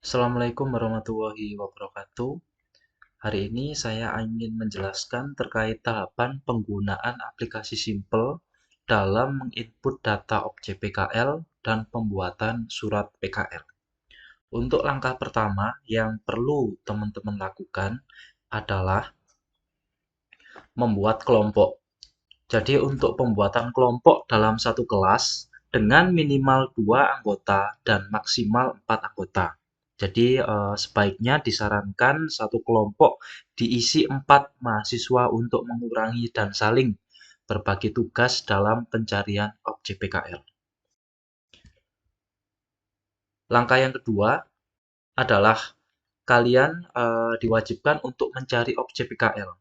Assalamualaikum warahmatullahi wabarakatuh. Hari ini saya ingin menjelaskan terkait tahapan penggunaan aplikasi Simple dalam menginput data objek PKL dan pembuatan surat PKL. Untuk langkah pertama yang perlu teman-teman lakukan adalah membuat kelompok. Jadi untuk pembuatan kelompok dalam satu kelas dengan minimal 2 anggota dan maksimal 4 anggota. Jadi sebaiknya disarankan satu kelompok diisi 4 mahasiswa untuk mengurangi dan saling berbagi tugas dalam pencarian objek PKL. Langkah yang kedua adalah kalian diwajibkan untuk mencari objek PKL.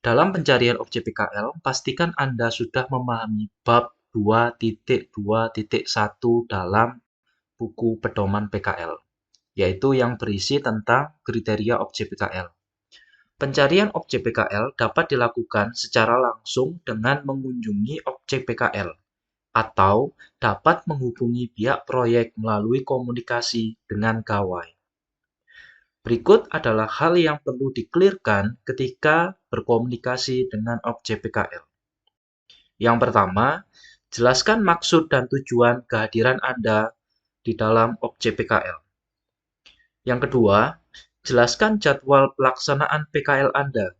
Dalam pencarian objek PKL, pastikan Anda sudah memahami bab 2.2.1 dalam buku pedoman PKL, yaitu yang berisi tentang kriteria objek PKL. Pencarian objek PKL dapat dilakukan secara langsung dengan mengunjungi objek PKL, atau dapat menghubungi pihak proyek melalui komunikasi dengan gawai. Berikut adalah hal yang perlu di-clear-kan ketika berkomunikasi dengan objek PKL. Yang pertama, jelaskan maksud dan tujuan kehadiran Anda di dalam objek PKL. Yang kedua, jelaskan jadwal pelaksanaan PKL Anda.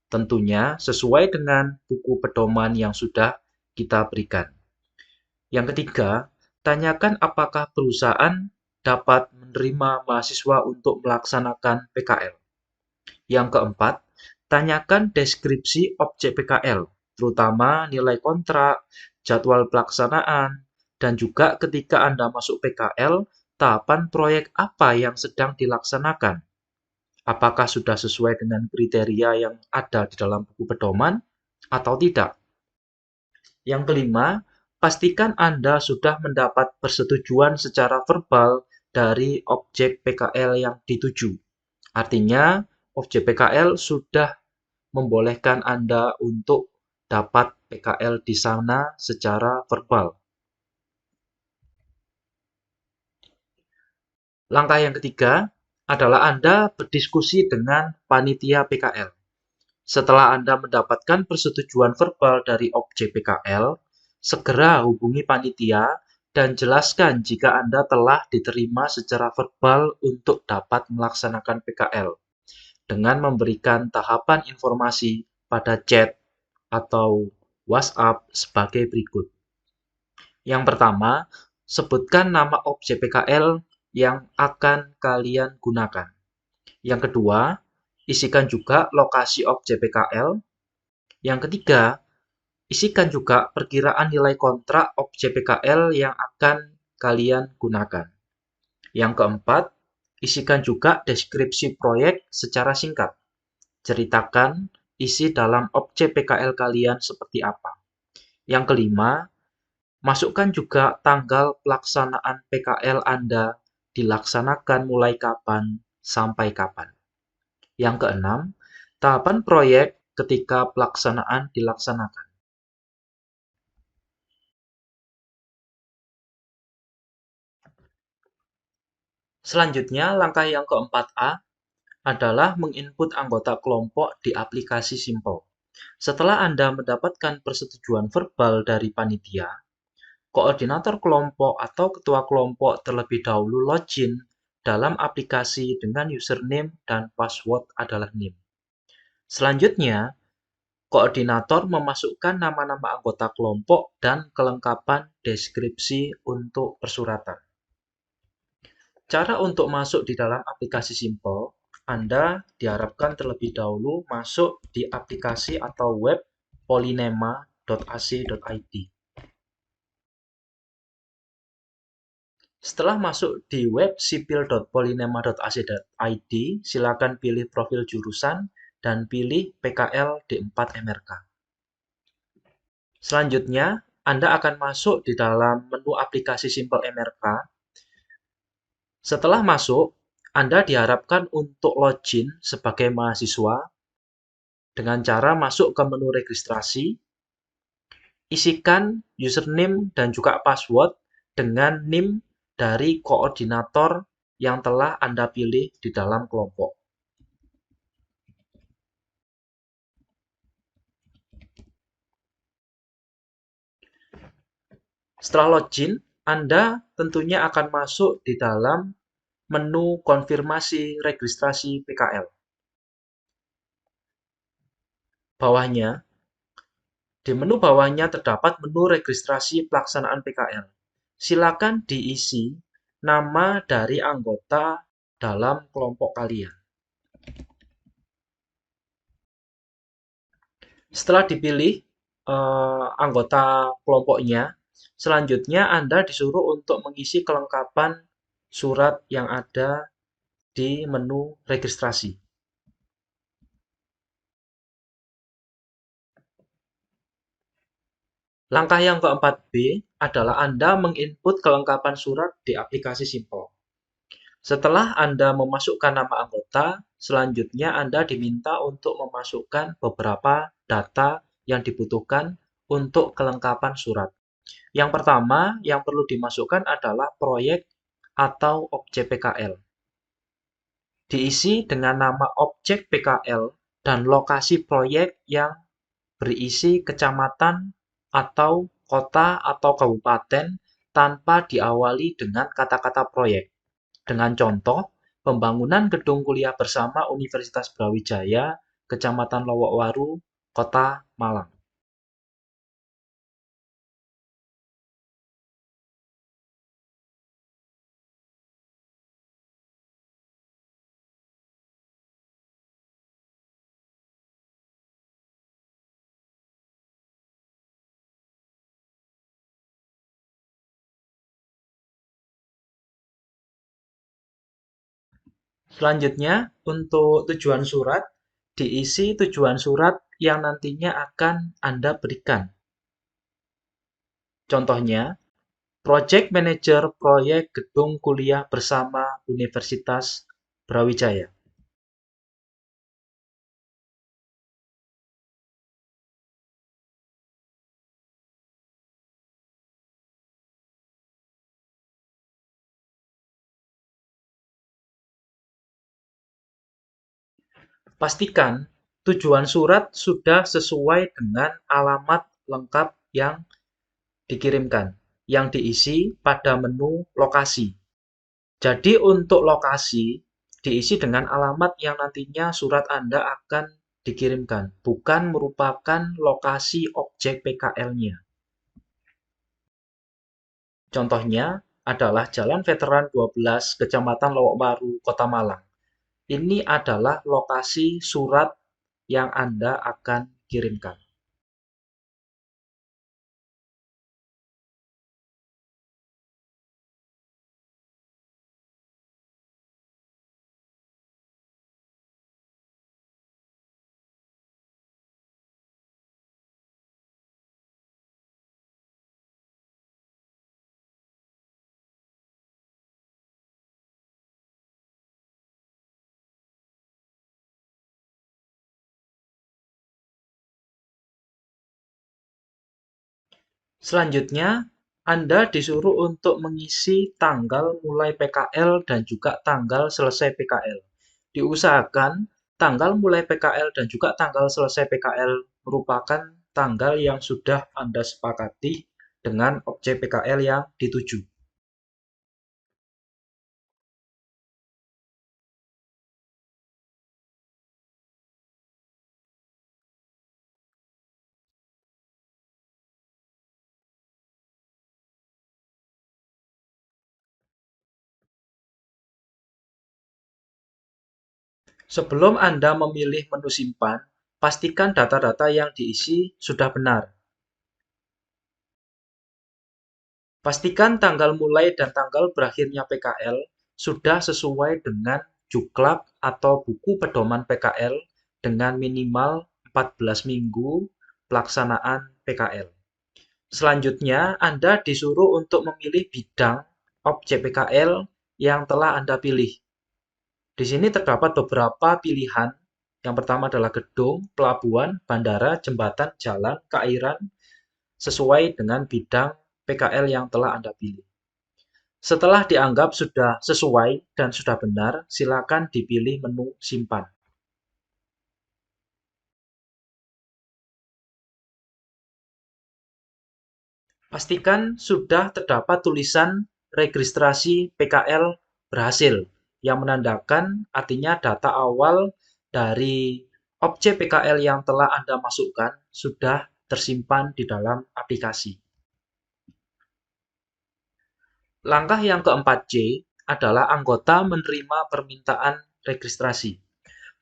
Tentunya sesuai dengan buku pedoman yang sudah kita berikan. Yang ketiga, tanyakan apakah perusahaan dapat menerima mahasiswa untuk melaksanakan PKL. Yang keempat, tanyakan deskripsi objek PKL, terutama nilai kontrak, jadwal pelaksanaan, dan juga ketika Anda masuk PKL, tahapan proyek apa yang sedang dilaksanakan. Apakah sudah sesuai dengan kriteria yang ada di dalam buku pedoman atau tidak? Yang kelima, pastikan Anda sudah mendapat persetujuan secara verbal dari objek PKL yang dituju. Artinya, objek PKL sudah membolehkan Anda untuk dapat PKL di sana secara verbal. Langkah yang ketiga adalah Anda berdiskusi dengan panitia PKL. Setelah Anda mendapatkan persetujuan verbal dari objek PKL, segera hubungi panitia dan jelaskan jika Anda telah diterima secara verbal untuk dapat melaksanakan PKL dengan memberikan tahapan informasi pada chat atau WhatsApp sebagai berikut. Yang pertama, sebutkan nama objek PKL yang akan kalian gunakan. Yang kedua, isikan juga lokasi objek PKL. Yang ketiga, isikan juga perkiraan nilai kontrak objek PKL yang akan kalian gunakan. Yang keempat, isikan juga deskripsi proyek secara singkat. Ceritakan isi dalam objek PKL kalian seperti apa. Yang kelima, masukkan juga tanggal pelaksanaan PKL Anda dilaksanakan mulai kapan sampai kapan. Yang keenam, tahapan proyek ketika pelaksanaan dilaksanakan. Selanjutnya, langkah yang keempat A adalah menginput anggota kelompok di aplikasi Simple. Setelah Anda mendapatkan persetujuan verbal dari panitia, koordinator kelompok atau ketua kelompok terlebih dahulu login dalam aplikasi dengan username dan password adalah NIM. Selanjutnya, koordinator memasukkan nama-nama anggota kelompok dan kelengkapan deskripsi untuk persuratan. Cara untuk masuk di dalam aplikasi Simple, Anda diharapkan terlebih dahulu masuk di aplikasi atau web polynema.ac.id. Setelah masuk di web sipil.polynema.ac.id, silakan pilih profil jurusan dan pilih PKL D4 MRK. Selanjutnya, Anda akan masuk di dalam menu aplikasi Simple MRK. Setelah masuk, Anda diharapkan untuk login sebagai mahasiswa dengan cara masuk ke menu registrasi, isikan username dan juga password dengan NIM dari koordinator yang telah Anda pilih di dalam kelompok. Setelah login, Anda tentunya akan masuk di dalam menu konfirmasi registrasi PKL. Bawahnya, di menu bawahnya terdapat menu registrasi pelaksanaan PKL. Silakan diisi nama dari anggota dalam kelompok kalian. Setelah dipilih anggota kelompoknya, selanjutnya Anda disuruh untuk mengisi kelengkapan surat yang ada di menu registrasi. Langkah yang keempat B adalah Anda menginput kelengkapan surat di aplikasi Simple. Setelah Anda memasukkan nama anggota, selanjutnya Anda diminta untuk memasukkan beberapa data yang dibutuhkan untuk kelengkapan surat. Yang pertama yang perlu dimasukkan adalah proyek atau objek PKL. Diisi dengan nama objek PKL dan lokasi proyek yang berisi kecamatan atau kota atau kabupaten tanpa diawali dengan kata-kata proyek. Dengan contoh, pembangunan gedung kuliah bersama Universitas Brawijaya, Kecamatan Lowokwaru, Kota Malang. Selanjutnya, untuk tujuan surat, diisi tujuan surat yang nantinya akan Anda berikan. Contohnya, Project Manager Proyek Gedung Kuliah Bersama Universitas Brawijaya. Pastikan tujuan surat sudah sesuai dengan alamat lengkap yang dikirimkan, yang diisi pada menu lokasi. Jadi untuk lokasi, diisi dengan alamat yang nantinya surat Anda akan dikirimkan, bukan merupakan lokasi objek PKL-nya. Contohnya adalah Jalan Veteran 12, Kecamatan Lowokwaru, Kota Malang. Ini adalah lokasi surat yang Anda akan kirimkan. Selanjutnya, Anda disuruh untuk mengisi tanggal mulai PKL dan juga tanggal selesai PKL. Diusahakan tanggal mulai PKL dan juga tanggal selesai PKL merupakan tanggal yang sudah Anda sepakati dengan objek PKL yang dituju. Sebelum Anda memilih menu simpan, pastikan data-data yang diisi sudah benar. Pastikan tanggal mulai dan tanggal berakhirnya PKL sudah sesuai dengan Juklak atau buku pedoman PKL dengan minimal 14 minggu pelaksanaan PKL. Selanjutnya, Anda disuruh untuk memilih bidang objek PKL yang telah Anda pilih. Di sini terdapat beberapa pilihan. Yang pertama adalah gedung, pelabuhan, bandara, jembatan, jalan, keairan, sesuai dengan bidang PKL yang telah Anda pilih. Setelah dianggap sudah sesuai dan sudah benar, silakan dipilih menu simpan. Pastikan sudah terdapat tulisan registrasi PKL berhasil, yang menandakan artinya data awal dari objek PKL yang telah Anda masukkan sudah tersimpan di dalam aplikasi. Langkah yang keempat C adalah anggota menerima permintaan registrasi.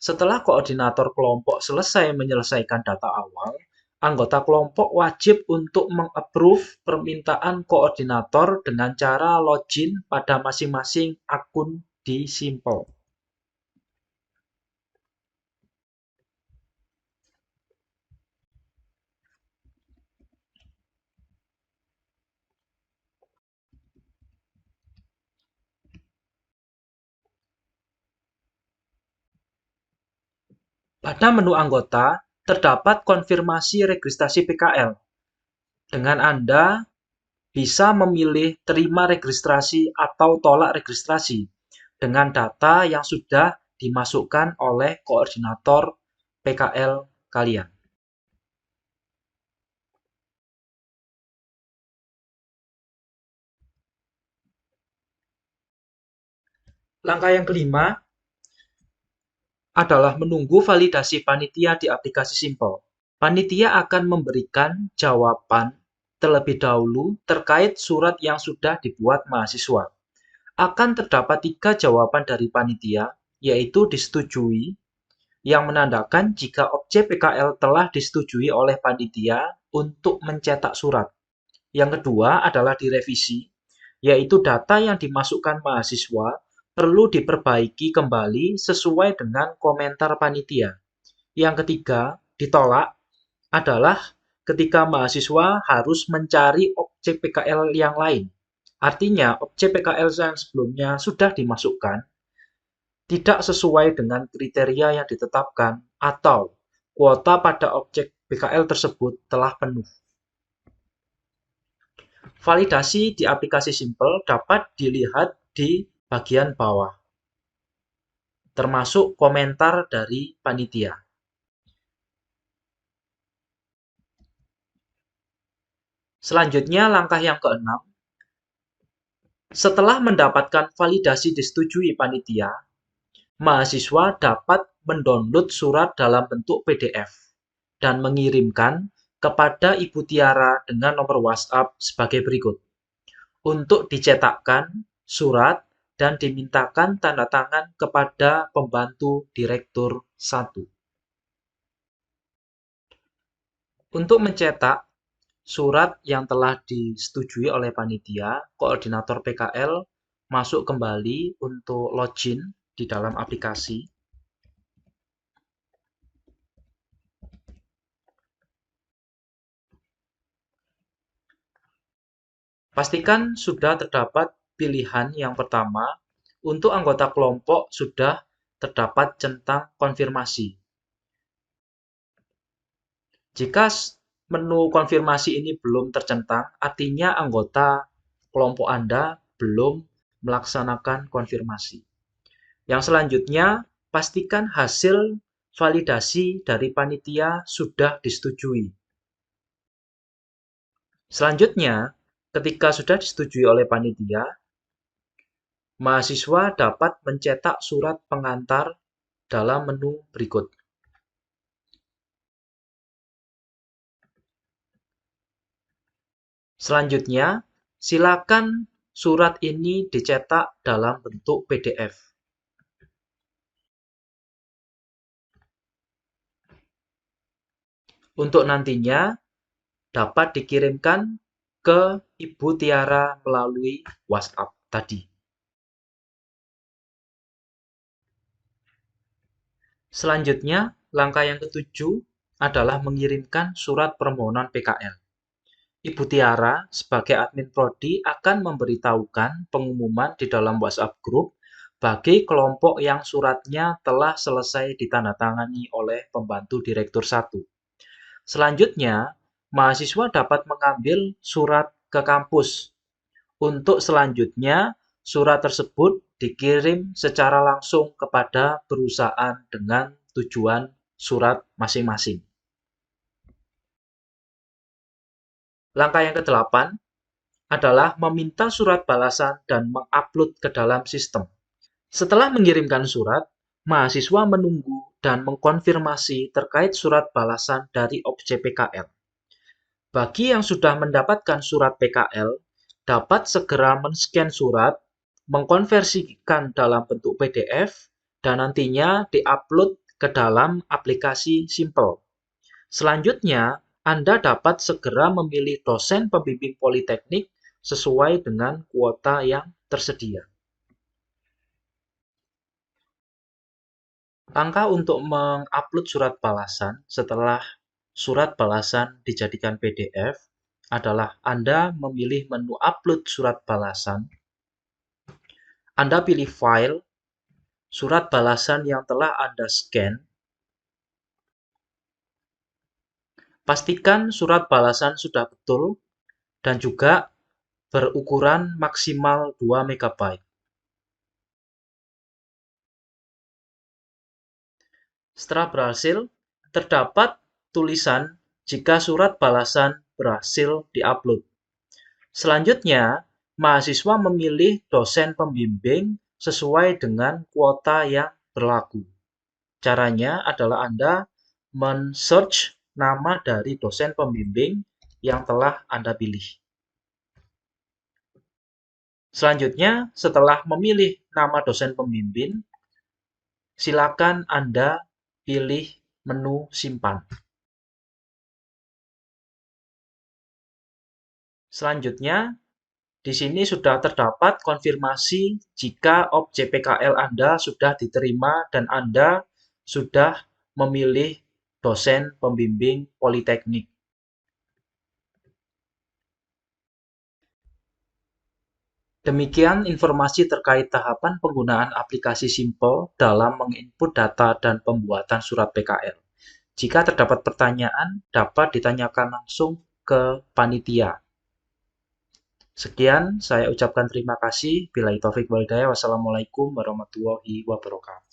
Setelah koordinator kelompok selesai menyelesaikan data awal, anggota kelompok wajib untuk meng-approve permintaan koordinator dengan cara login pada masing-masing akun di Simple. Pada menu anggota, terdapat konfirmasi registrasi PKL. Dengan Anda bisa memilih terima registrasi atau tolak registrasi dengan data yang sudah dimasukkan oleh koordinator PKL kalian. Langkah yang kelima adalah menunggu validasi panitia di aplikasi Simple. Panitia akan memberikan jawaban terlebih dahulu terkait surat yang sudah dibuat mahasiswa. Akan terdapat 3 jawaban dari panitia, yaitu disetujui, yang menandakan jika objek PKL telah disetujui oleh panitia untuk mencetak surat. Yang kedua adalah direvisi, yaitu data yang dimasukkan mahasiswa perlu diperbaiki kembali sesuai dengan komentar panitia. Yang ketiga, ditolak, adalah ketika mahasiswa harus mencari objek PKL yang lain. Artinya, objek PKL yang sebelumnya sudah dimasukkan tidak sesuai dengan kriteria yang ditetapkan atau kuota pada objek PKL tersebut telah penuh. Validasi di aplikasi Simple dapat dilihat di bagian bawah, termasuk komentar dari panitia. Selanjutnya, langkah yang keenam. Setelah mendapatkan validasi disetujui panitia, mahasiswa dapat mendownload surat dalam bentuk PDF dan mengirimkan kepada Ibu Tiara dengan nomor WhatsApp sebagai berikut. Untuk dicetakkan surat dan dimintakan tanda tangan kepada pembantu direktur 1. Untuk mencetak surat yang telah disetujui oleh panitia, koordinator PKL masuk kembali untuk login di dalam aplikasi. Pastikan sudah terdapat pilihan yang pertama. Untuk anggota kelompok sudah terdapat centang konfirmasi. Jika menu konfirmasi ini belum tercentang, artinya anggota kelompok Anda belum melaksanakan konfirmasi. Yang selanjutnya, pastikan hasil validasi dari panitia sudah disetujui. Selanjutnya, ketika sudah disetujui oleh panitia, mahasiswa dapat mencetak surat pengantar dalam menu berikut. Selanjutnya, silakan surat ini dicetak dalam bentuk PDF. Untuk nantinya dapat dikirimkan ke Ibu Tiara melalui WhatsApp tadi. Selanjutnya, langkah yang ketujuh adalah mengirimkan surat permohonan PKL. Ibu Tiara sebagai admin prodi akan memberitahukan pengumuman di dalam WhatsApp Group bagi kelompok yang suratnya telah selesai ditandatangani oleh pembantu direktur 1. Selanjutnya, mahasiswa dapat mengambil surat ke kampus Untuk selanjutnya, surat tersebut dikirim secara langsung kepada perusahaan dengan tujuan surat masing-masing. Langkah yang ke-8 adalah meminta surat balasan dan mengupload ke dalam sistem. Setelah mengirimkan surat, mahasiswa menunggu dan mengkonfirmasi terkait surat balasan dari objek PKL. Bagi yang sudah mendapatkan surat PKL, dapat segera men-scan surat, mengkonversikan dalam bentuk PDF, dan nantinya di-upload ke dalam aplikasi Simple. Selanjutnya, Anda dapat segera memilih dosen pembimbing politeknik sesuai dengan kuota yang tersedia. Langkah untuk mengupload surat balasan setelah surat balasan dijadikan PDF adalah Anda memilih menu upload surat balasan. Anda pilih file, surat balasan yang telah Anda scan. Pastikan surat balasan sudah betul dan juga berukuran maksimal 2 MB. Setelah berhasil, terdapat tulisan jika surat balasan berhasil diupload. Selanjutnya, mahasiswa memilih dosen pembimbing sesuai dengan kuota yang berlaku. Caranya adalah Anda men-search nama dari dosen pembimbing yang telah Anda pilih. Selanjutnya, setelah memilih nama dosen pembimbing, silakan Anda pilih menu simpan. Selanjutnya, di sini sudah terdapat konfirmasi jika objek PKL Anda sudah diterima dan Anda sudah memilih dosen pembimbing politeknik. Demikian informasi terkait tahapan penggunaan aplikasi Simple dalam menginput data dan pembuatan surat PKL. Jika terdapat pertanyaan, dapat ditanyakan langsung ke panitia. Sekian, saya ucapkan terima kasih. Billahi taufik wal hidayah. Wassalamualaikum warahmatullahi wabarakatuh.